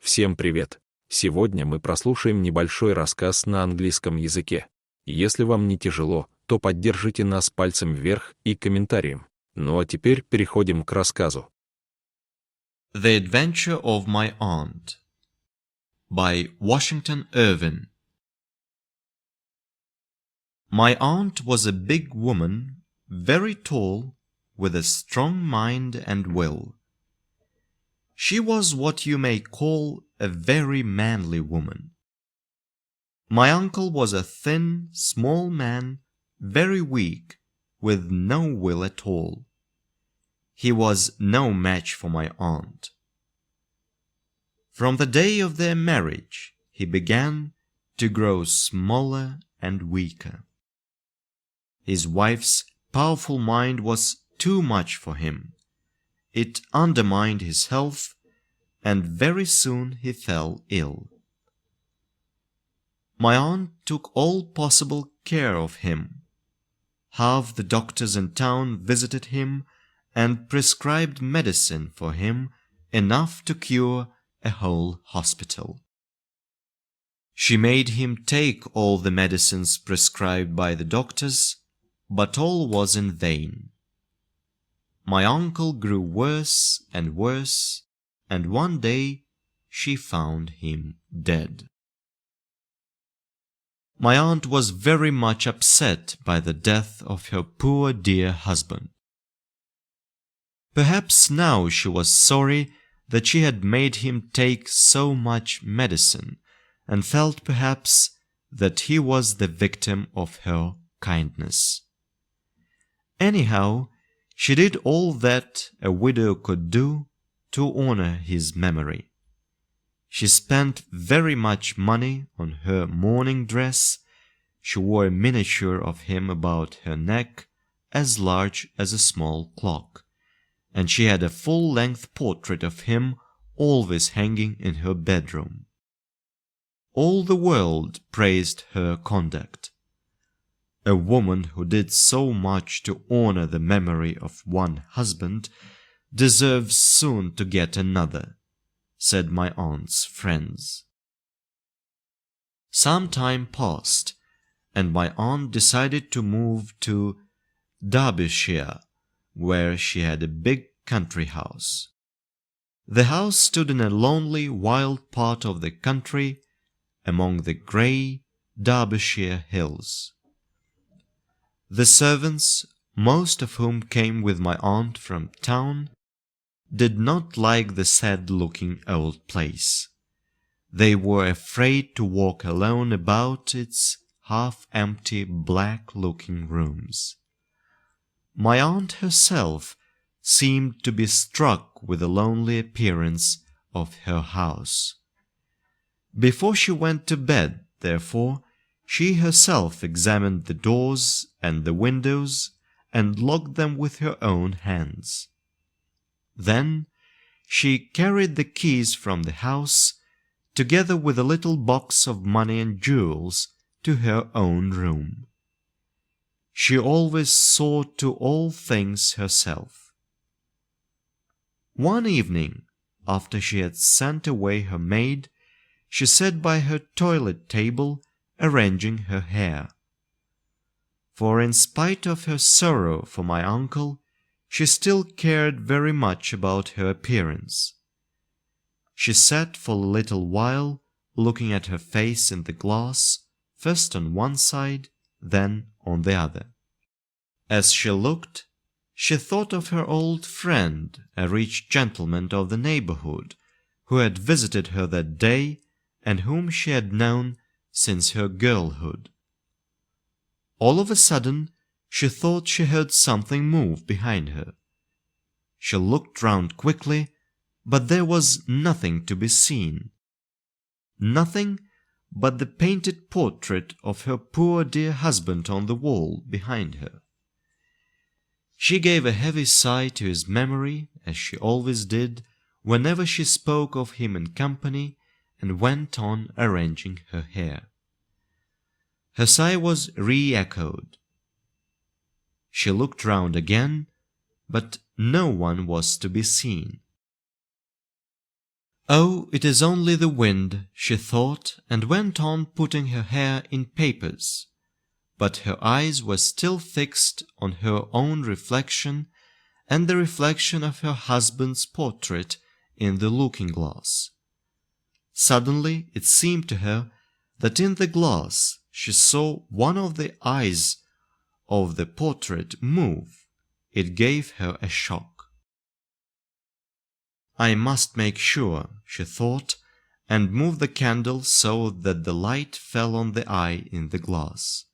Всем привет! Сегодня мы прослушаем небольшой рассказ на английском языке. Если вам не тяжело, то поддержите нас пальцем вверх и комментарием. Ну а теперь переходим к рассказу. The Adventure of My Aunt by Washington Irving. My aunt was a big woman, very tall, with a strong mind and will. She was what you may call a very manly woman. My uncle was a thin, small man, very weak, with no will at all. He was no match for my aunt. From the day of their marriage, he began to grow smaller and weaker. His wife's powerful mind was too much for him. It undermined his health, and very soon he fell ill. My aunt took all possible care of him. Half the doctors in town visited him and prescribed medicine for him, enough to cure a whole hospital. She made him take all the medicines prescribed by the doctors, but all was in vain. My uncle grew worse and worse, and one day she found him dead. My aunt was very much upset by the death of her poor dear husband. Perhaps now she was sorry that she had made him take so much medicine, and felt perhaps that he was the victim of her kindness. Anyhow, she did all that a widow could do to honor his memory. She spent very much money on her mourning dress. She wore a miniature of him about her neck, as large as a small clock, and she had a full-length portrait of him always hanging in her bedroom. All the world praised her conduct. A woman who did so much to honor the memory of one husband deserves soon to get another, said my aunt's friends. Some time passed, and my aunt decided to move to Derbyshire, where she had a big country house. The house stood in a lonely, wild part of the country, among the grey Derbyshire hills. The servants, most of whom came with my aunt from town, did not like the sad-looking old place. They were afraid to walk alone about its half-empty, black-looking rooms. My aunt herself seemed to be struck with the lonely appearance of her house. Before she went to bed, therefore, she herself examined the doors and the windows and locked them with her own hands. Then she carried the keys from the house, together with a little box of money and jewels, to her own room. She always saw to all things herself. One evening, after she had sent away her maid, she sat by her toilet table arranging her hair. For in spite of her sorrow for my uncle, she still cared very much about her appearance. She sat for a little while, looking at her face in the glass, first on one side, then on the other. As she looked, she thought of her old friend, a rich gentleman of the neighborhood, who had visited her that day, and whom she had known since her girlhood. All of a sudden, she thought she heard something move behind her. She looked round quickly, but there was nothing to be seen. Nothing but the painted portrait of her poor dear husband on the wall behind her. She gave a heavy sigh to his memory, as she always did whenever she spoke of him in company, and went on arranging her hair. Her sigh was re-echoed. She looked round again, but no one was to be seen. "Oh, it is only the wind," she thought, and went on putting her hair in papers. But her eyes were still fixed on her own reflection and the reflection of her husband's portrait in the looking-glass. Suddenly it seemed to her that in the glass she saw one of the eyes of the portrait move. It gave her a shock. "I must make sure," she thought, and moved the candle so that the light fell on the eye in the glass.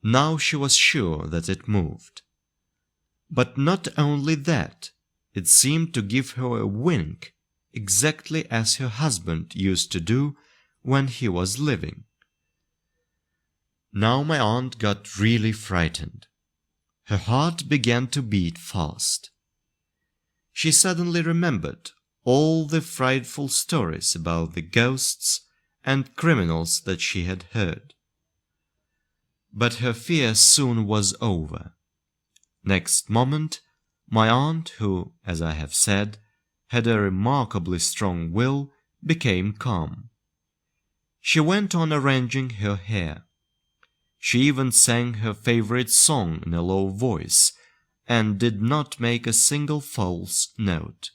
Now she was sure that it moved. But not only that, it seemed to give her a wink, exactly as her husband used to do when he was living. Now my aunt got really frightened. Her heart began to beat fast. She suddenly remembered all the frightful stories about the ghosts and criminals that she had heard. But her fear soon was over. Next moment, my aunt, who, as I have said, had a remarkably strong will, became calm. She went on arranging her hair. She even sang her favorite song in a low voice, and did not make a single false note.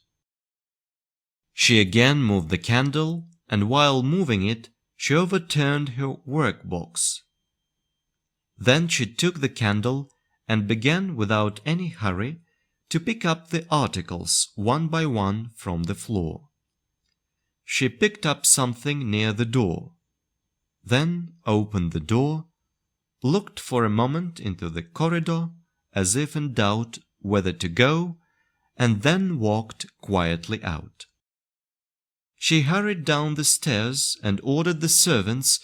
She again moved the candle, and while moving it, she overturned her workbox. Then she took the candle and began without any hurry to pick up the articles one by one from the floor. She picked up something near the door, then opened the door, looked for a moment into the corridor as if in doubt whether to go, and then walked quietly out. She hurried down the stairs and ordered the servants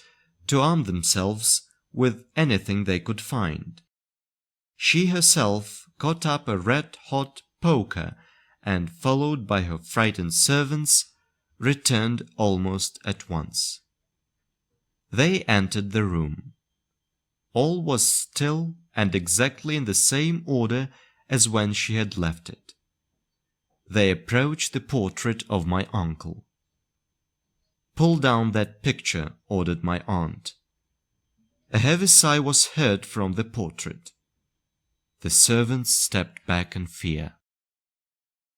to arm themselves with anything they could find. She herself caught up a red-hot poker and, followed by her frightened servants, returned almost at once. They entered the room. All was still and exactly in the same order as when she had left it. They approached the portrait of my uncle. "Pull down that picture," ordered my aunt. A heavy sigh was heard from the portrait. The servants stepped back in fear.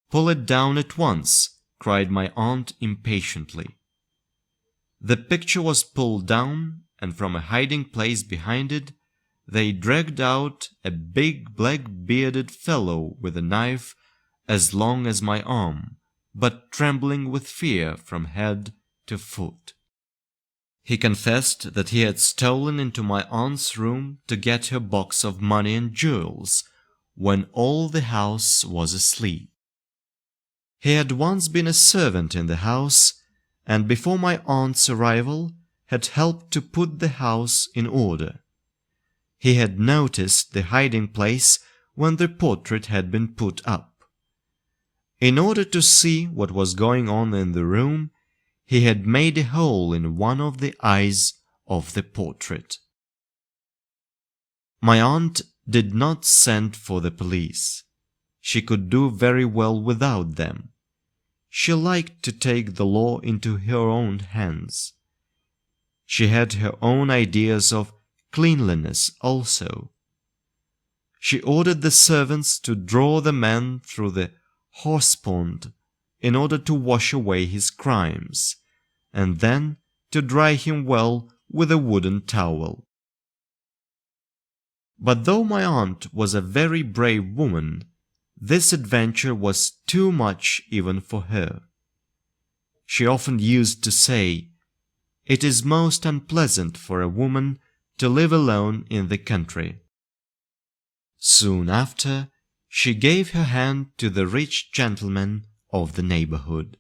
"Pull it down at once," cried my aunt impatiently. The picture was pulled down, and from a hiding place behind it, they dragged out a big black-bearded fellow with a knife as long as my arm, but trembling with fear from head to foot. He confessed that he had stolen into my aunt's room to get her box of money and jewels when all the house was asleep. He had once been a servant in the house, and before my aunt's arrival had helped to put the house in order. He had noticed the hiding place when the portrait had been put up. In order to see what was going on in the room, he had made a hole in one of the eyes of the portrait. My aunt did not send for the police. She could do very well without them. She liked to take the law into her own hands. She had her own ideas of cleanliness also. She ordered the servants to draw the man through the horse-pond in order to wash away his crimes, and then to dry him well with a wooden towel. But though my aunt was a very brave woman, this adventure was too much even for her. She often used to say, "It is most unpleasant for a woman to live alone in the country." Soon after, she gave her hand to the rich gentleman of the neighborhood.